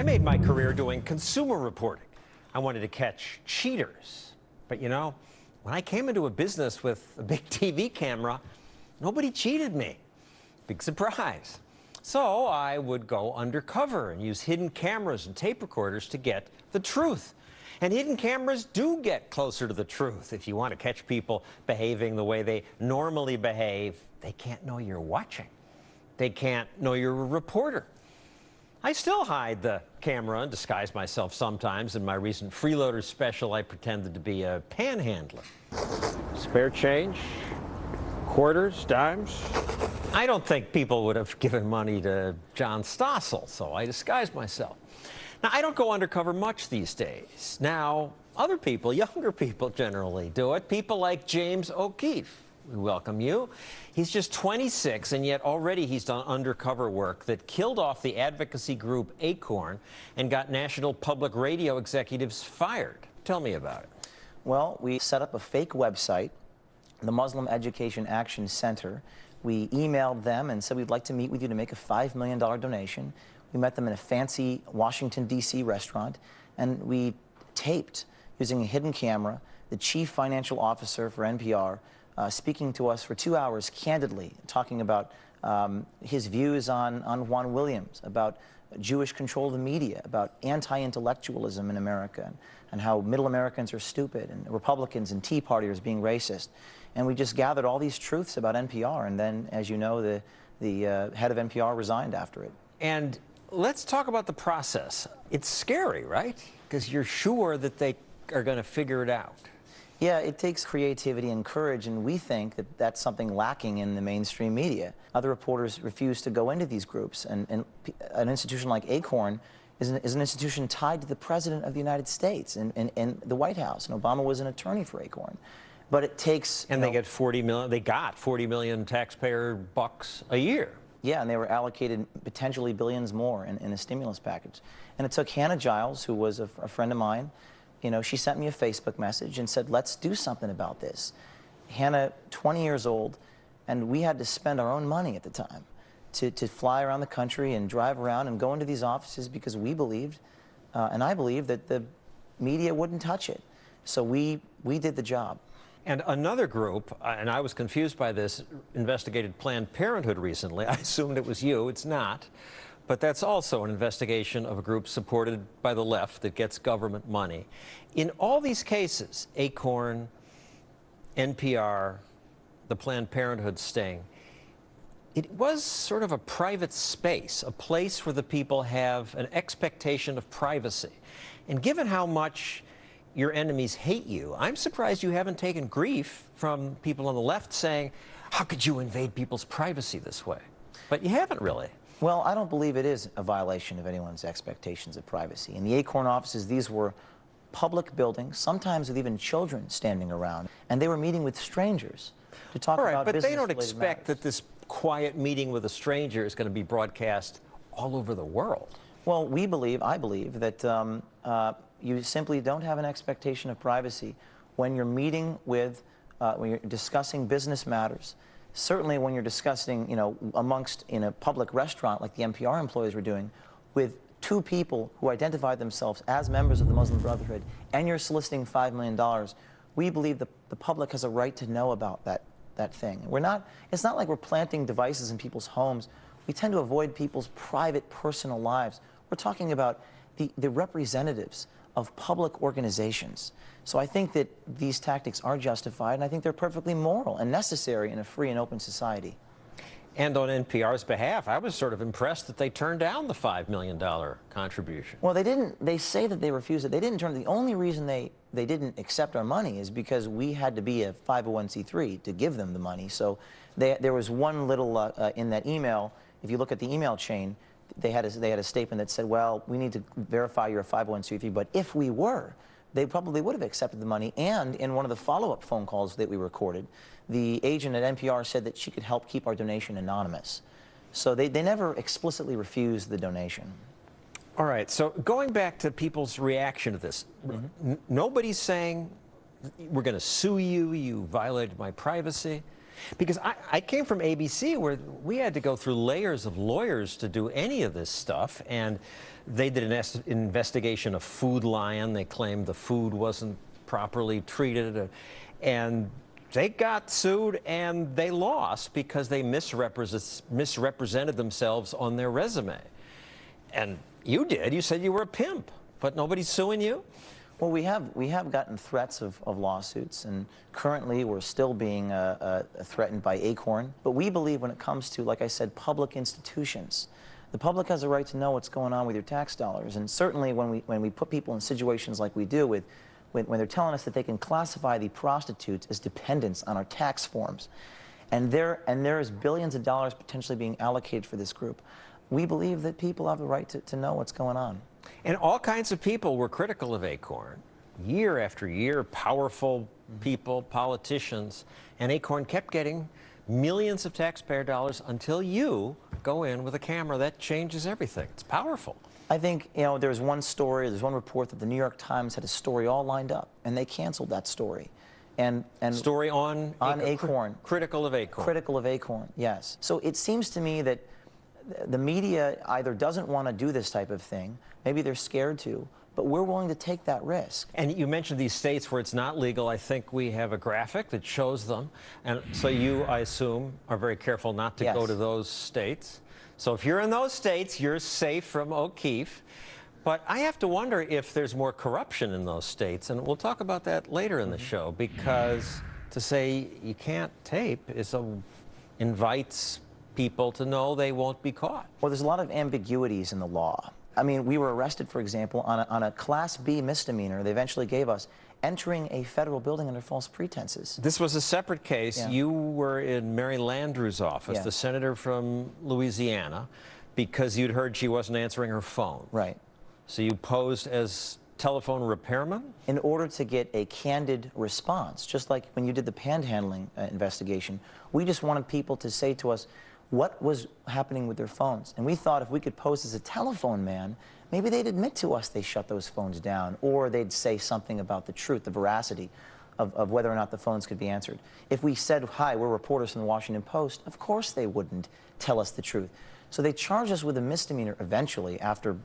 made my career doing consumer reporting. I wanted to catch cheaters. But you know, when I came into a business with a big TV camera, nobody cheated me. Big surprise. So I would go undercover and use hidden cameras and tape recorders to get the truth. And hidden cameras do get closer to the truth. If you want to catch people behaving the way they normally behave, they can't know you're watching. They can't know you're a reporter. I still hide the camera and disguise myself sometimes. In my recent Freeloaders special, I pretended to be a panhandler. Spare change, quarters, dimes. I don't think people would have given money to John Stossel, so I disguised myself. Now, I don't go undercover much these days. Now, other people, younger people generally do it. People like James O'Keefe. We welcome you. He's just 26, and yet already he's done undercover work that killed off the advocacy group Acorn and got national public radio executives fired. Tell me about it. Well, we set up a fake website, the Muslim Education Action Center. We emailed them and said we'd like to meet with you to make a $5 million donation. We met them in a fancy Washington, D.C. restaurant, and we taped, using a hidden camera, the chief financial officer for NPR speaking to us for 2 hours candidly, talking about his views on Juan Williams, about Jewish control of the media, about anti-intellectualism in America, and how middle Americans are stupid, and Republicans and Tea Partiers being racist. And we just gathered all these truths about NPR, and then, as you know, the head of NPR resigned after it. And let's talk about the process. It's scary, right? Because you're sure that they are going to figure it out. Yeah, it takes creativity and courage, and we think that that's something lacking in the mainstream media. Other reporters refuse to go into these groups, and an institution like Acorn is an institution tied to the President of the United States and the White House, and Obama was an attorney for Acorn. But it takes... And they get 40 million, they got 40 million taxpayer bucks a year. Yeah, and they were allocated potentially billions more in a stimulus package. And it took Hannah Giles, who was a friend of mine. You know, she sent me a Facebook message and said, let's do something about this. Hannah, 20 years old, and we had to spend our own money at the time to fly around the country and drive around and go into these offices because we believed, and I believed, that the media wouldn't touch it. So we did the job. And another group, and I was confused by this, investigated Planned Parenthood recently. I assumed it was you. It's not. But that's also an investigation of a group supported by the left that gets government money. In all these cases, Acorn, NPR, the Planned Parenthood sting, it was sort of a private space, a place where the people have an expectation of privacy. And given how much your enemies hate you, I'm surprised you haven't taken grief from people on the left saying, how could you invade people's privacy this way? But you haven't really. Well, I don't believe it is a violation of anyone's expectations of privacy. In the Acorn offices, these were public buildings, sometimes with even children standing around, and they were meeting with strangers to talk about business-related matters. But they don't expect that this quiet meeting with a stranger is going to be broadcast all over the world. Well, I believe that you simply don't have an expectation of privacy when you're meeting with, when you're discussing business matters. Certainly when you're discussing, you know, in a public restaurant like the NPR employees were doing, with two people who identified themselves as members of the Muslim Brotherhood, and you're soliciting $5 million, we believe the public has a right to know about that thing. It's not like we're planting devices in people's homes. We tend to avoid people's private, personal lives. We're talking about the representatives of public organizations. So I think that these tactics are justified, and I think they're perfectly moral and necessary in a free and open society. And on NPR's behalf, I was sort of impressed that they turned down the $5 million contribution. Well, they didn't. They say that they refused it. They didn't turn it. The only reason they didn't accept our money is because we had to be a 501c3 to give them the money. So there was one little, in that email, if you look at the email chain, they had a statement that said, well, we need to verify you're a 501c3, but if we were, they probably would have accepted the money. And in one of the follow-up phone calls that we recorded, the agent at NPR said that she could help keep our donation anonymous. So they never explicitly refused the donation. All right, so going back to people's reaction to this, nobody's saying, we're going to sue you, you violated my privacy. Because I came from ABC where we had to go through layers of lawyers to do any of this stuff. And they did an investigation of Food Lion. They claimed the food wasn't properly treated. And they got sued and they lost because they misrepresented themselves on their resume. And you did. You said you were a pimp, but nobody's suing you? Well, we have gotten threats of lawsuits, and currently we're still being threatened by Acorn. But we believe when it comes to, like I said, public institutions, the public has a right to know what's going on with your tax dollars. And certainly when we put people in situations like we do when they're telling us that they can classify the prostitutes as dependents on our tax forms, and there is billions of dollars potentially being allocated for this group, we believe that people have the right to know what's going on. And all kinds of people were critical of Acorn, year after year, powerful people, politicians, and Acorn kept getting millions of taxpayer dollars until you go in with a camera. That changes everything. It's powerful. I think, there's one report that the New York Times had a story all lined up, and they canceled that story. And story on Acorn. Critical of Acorn. Critical of Acorn, yes. So it seems to me that the media either doesn't want to do this type of thing, maybe they're scared to, but we're willing to take that risk. And you mentioned these states where it's not legal. I think we have a graphic that shows them. And so you, I assume, are very careful not to go to those states. So if you're in those states, you're safe from O'Keefe. But I have to wonder if there's more corruption in those states. And we'll talk about that later in the show, because to say you can't tape invites people to know they won't be caught. Well, there's a lot of ambiguities in the law. I mean, we were arrested, for example, on a Class B misdemeanor they eventually gave us, entering a federal building under false pretenses. This was a separate case. Yeah. You were in Mary Landrieu's office, the senator from Louisiana, because you'd heard she wasn't answering her phone. Right. So you posed as telephone repairman? In order to get a candid response, just like when you did the panhandling investigation, we just wanted people to say to us what was happening with their phones. And we thought if we could pose as a telephone man, maybe they'd admit to us they shut those phones down, or they'd say something about the truth, the veracity of whether or not the phones could be answered. If we said, hi, we're reporters from the Washington Post, of course they wouldn't tell us the truth. So they charged us with a misdemeanor eventually, after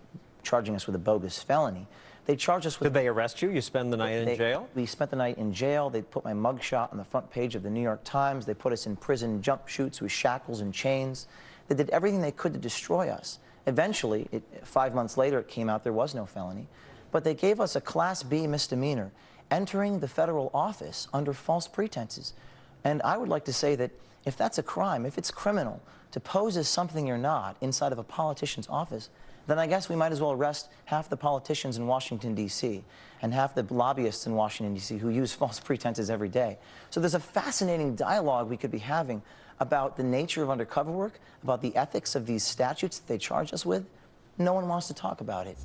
charging us with a bogus felony. They charged us with... Did they arrest you? You spend the night in jail? We spent the night in jail. They put my mugshot on the front page of the New York Times. They put us in prison jump chutes with shackles and chains. They did everything they could to destroy us. Eventually, 5 months later, it came out there was no felony. But they gave us a Class B misdemeanor, entering the federal office under false pretenses. And I would like to say that if that's a crime, if it's criminal to pose as something you're not inside of a politician's office, then I guess we might as well arrest half the politicians in Washington, D.C., and half the lobbyists in Washington, D.C., who use false pretenses every day. So there's a fascinating dialogue we could be having about the nature of undercover work, about the ethics of these statutes that they charge us with. No one wants to talk about it.